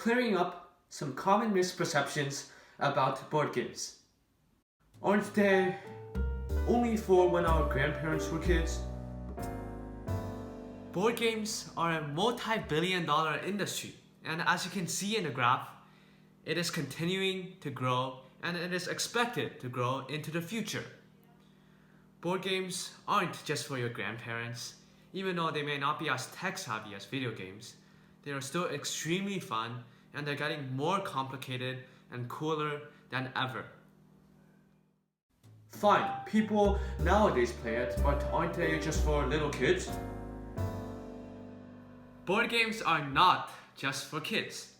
clearing up some common misperceptions about board games. Aren't they only for when our grandparents were kids? Board games are a multi-billion-dollar industry, and as you can see in the graph, it is continuing to grow and it is expected to grow into the future. Board games aren't just for your grandparents. Even though they may not be as tech-savvy as video games, they are still extremely fun and they're getting more complicated and cooler than ever. Fine, people nowadays play it, but aren't they just for little kids? Board games are not just for kids.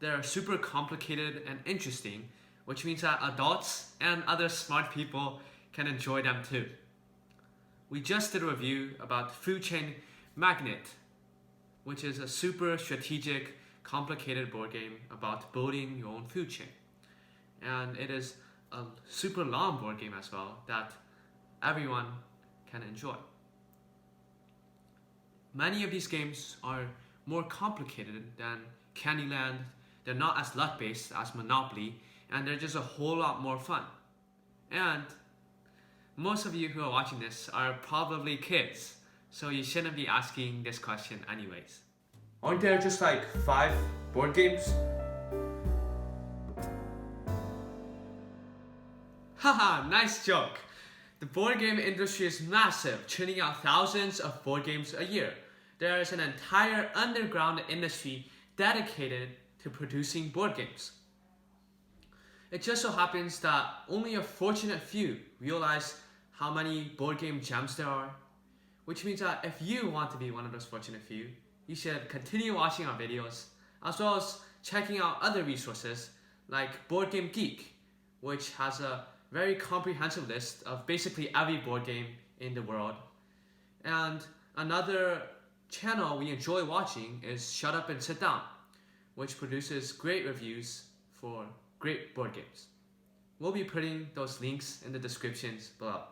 They're super complicated and interesting, which means that adults and other smart people can enjoy them too. We just did a review about Food Chain Magnet, which is a super strategic, complicated board game about building your own food chain. And it is a super long board game as well that everyone can enjoy. Many of these games are more complicated than Candyland. They're not as luck-based as Monopoly, and they're just a whole lot more fun. And most of you who are watching this are probably kids, so you shouldn't be asking this question anyways. Aren't there just like 5 board games? Haha, nice joke! The board game industry is massive, churning out thousands of board games a year. There is an entire underground industry dedicated to producing board games. It just so happens that only a fortunate few realize how many board game gems there are, which means that if you want to be one of those fortunate few, you should continue watching our videos, as well as checking out other resources like Board Game Geek, which has a very comprehensive list of basically every board game in the world. And another channel we enjoy watching is Shut Up and Sit Down, which produces great reviews for great board games. We'll be putting those links in the descriptions below.